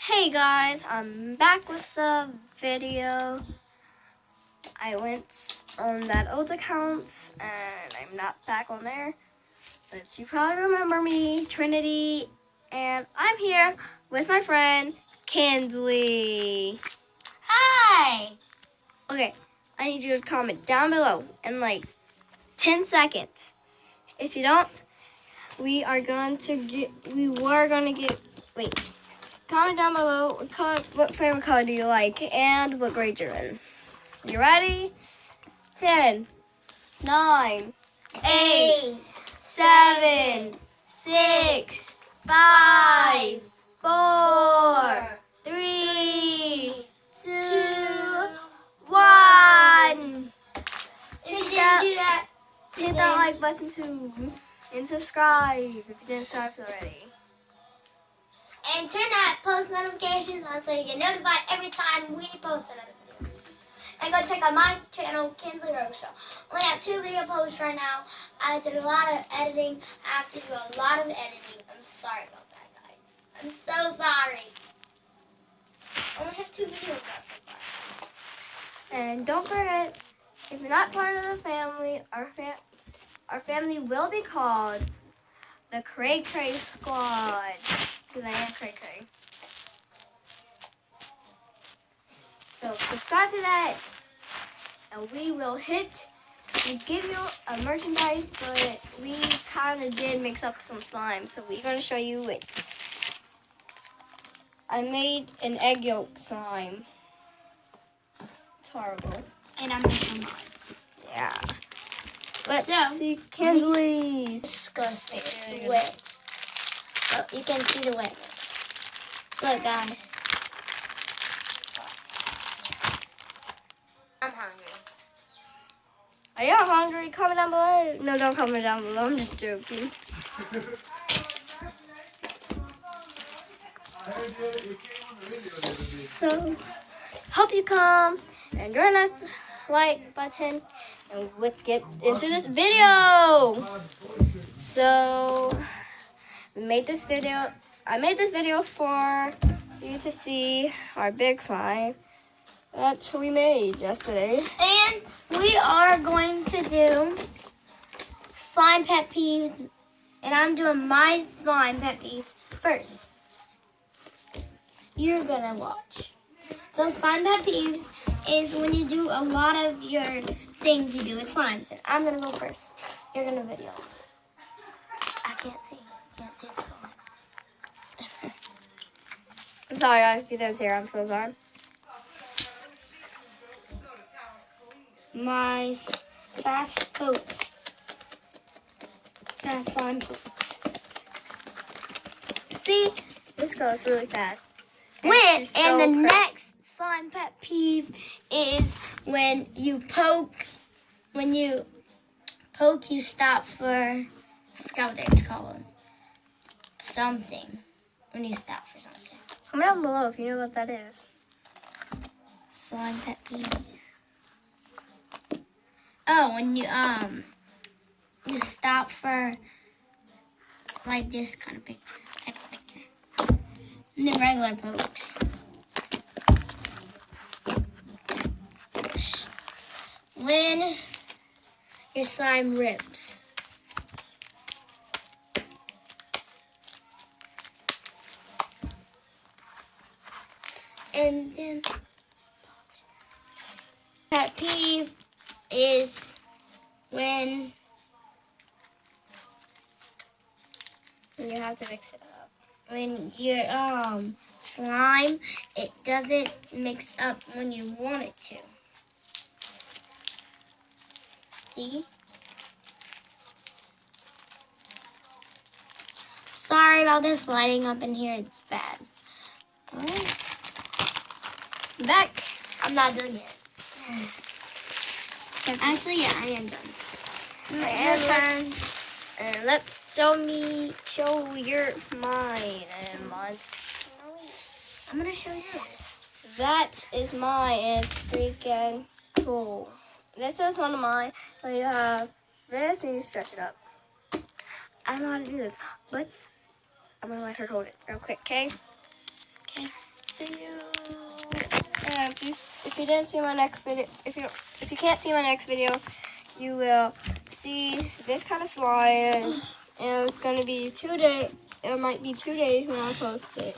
Hey guys, I'm back with the video. I went on that old account and I'm not back on there, but you probably remember me, Trinity, and I'm here with my friend Kinsley. Hi! Okay, I need you to comment down below in like 10 seconds. If you don't, we were gonna get, wait. Comment down below what favorite color do you like and what grade you're in. You ready? 10, 9, 8, 7, 6, 5, 4, 3, 2, 1. If you didn't do that, Hit that like button too and subscribe if you didn't subscribe already. and turn that post notifications on so you get notified every time we post another video. And go check out my channel, Kinsley Rose Show. Only have 2 video posts right now. I did a lot of editing. I have to do a lot of editing. I'm sorry about that, guys. I'm so sorry. I only have 2 videos out so far. And don't forget, if you're not part of the family, our family will be called the Cray Cray Squad. Because I am Cray Cray. So subscribe to that, and we will give you a merchandise, but we kind of did mix up some slime, so we're going to show you it. I made an egg yolk slime. It's horrible. And I'm making mine. Yeah. Let's see Kinsley's. Disgusting. It's wet. Oh, you can see the wetness. Look, guys. I'm hungry. Are you hungry? Comment down below. No, don't comment down below. I'm just joking. So, hope you come and join us. Like button, and let's get into this video. So, I made this video for you to see our big slime that we made yesterday. And we are going to do slime pet peeves. And I'm doing my slime pet peeves first. You're going to watch. So slime pet peeves is when you do a lot of your things you do with slimes. And I'm going to go first. You're going to video. I can't see. Can't see the slime. I'm sorry guys, if you didn't hear, I'm so sorry. My fast coats. Fast slime coats. See, this goes really fast. And the next slime pet peeve is when you poke, you stop for, I forgot what it's called. Something. When you stop for something. Comment down below if you know what that is. Slime pet peeve. Oh, when you stop for like this kind of picture, type of picture. And then regular pokes. When your slime rips. And then pet peeve is when You have to mix it up. When your slime, it doesn't mix up when you want it to. See? Sorry about this lighting up in here, it's bad. Alright. Back. I'm not done yet. Actually, yeah, I am done. And let's show your mine. And mine's, I'm gonna show yours. that is mine, and it's freaking cool. This is one of mine. So you have this, and you stretch it up. I don't know how to do this, but I'm gonna let her hold it real quick, okay? Okay. see you. And if you didn't see my next video, if you can't see my next video, you will see this kind of slime, and it's gonna be 2 days. It might be 2 days when I post it.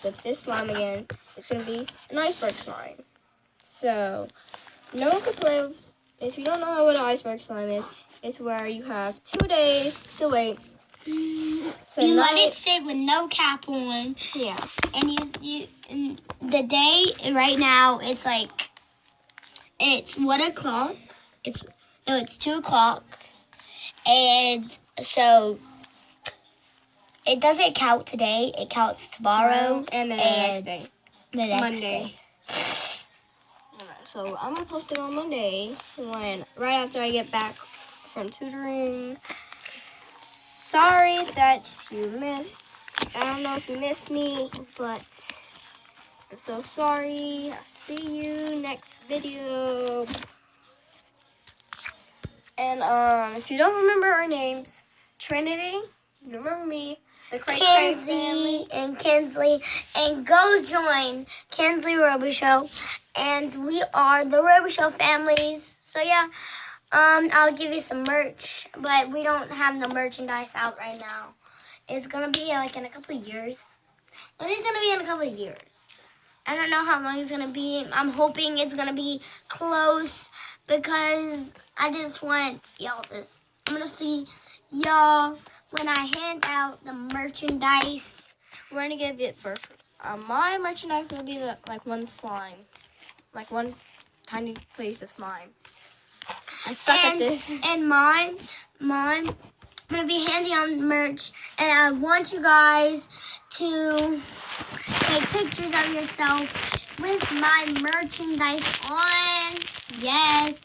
But this slime again, it's gonna be an iceberg slime. So no one can play with. If you don't know what an iceberg slime is, it's where you have 2 days to wait. You let it sit with no cap on. Yeah. And and the day right now it's 1 o'clock. It's 2 o'clock. And so it doesn't count today. It counts tomorrow and then the next day. The next Monday. day. So I'm gonna post it on Monday right after I get back from tutoring. Sorry that you missed. I don't know if you missed me, but I'm so sorry. I'll see you next video. And if you don't remember our names, Trinity, you remember me, the Cray family, and Kinsley, and go join Kinsley Roby Show, and we are the Roby Show families. So yeah, I'll give you some merch, but we don't have the merchandise out right now. It's gonna be in a couple of years. When it's gonna be in a couple of years? I don't know how long it's gonna be. I'm hoping it's gonna be close because I just want y'all to. I'm gonna see y'all when I hand out the merchandise. We're gonna give it for my merchandise will be one slime, one tiny place of slime. I suck at this. And mine, I'm gonna be handing out merch, and I want you guys to take pictures of yourself with my merchandise on. Yes.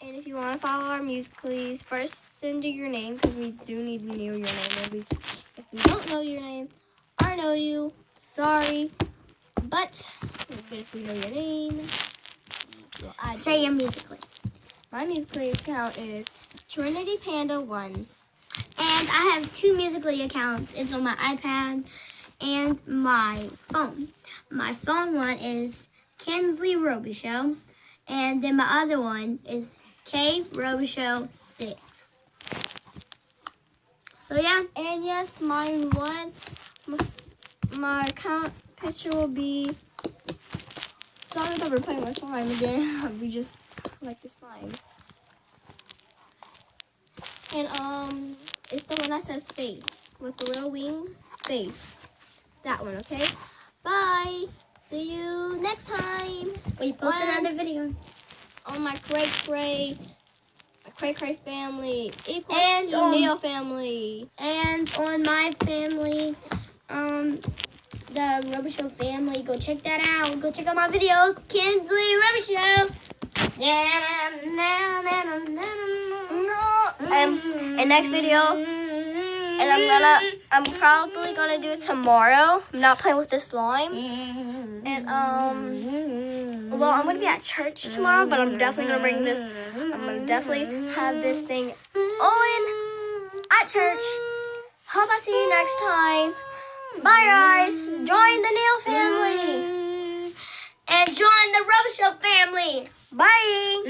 And if you want to follow our Musical.lys, first send your name because we do need to know your name. If we don't know your name, I know you. Sorry, but if we know your name, Say your Musical.lys. My Musical.lys account is Trinity Panda 1. And I have 2 Musical.ly accounts. It's on my iPad and my phone. My phone one is Kinsley Roby Show, and then my other one is K Roby Show 6. So yeah. And yes, my account picture will be. Sorry that we're playing with slime again. We just like the slime. And it's the one that says face with the little wings. Face. That one, okay? Bye. See you next time. We post another video. On my Cray family. Equals And to neal family. And on my family, the Roby Show family. Go check that out. Go check out my videos. Kinsley Roby Show. And next video, and I'm probably gonna do it tomorrow. I'm not playing with this slime. And well, I'm gonna be at church tomorrow, but I'm definitely gonna bring this. I'm gonna definitely have this thing on at church. Hope I see you next time. Bye, guys. Join the neal family And join the Roby Show family. Bye.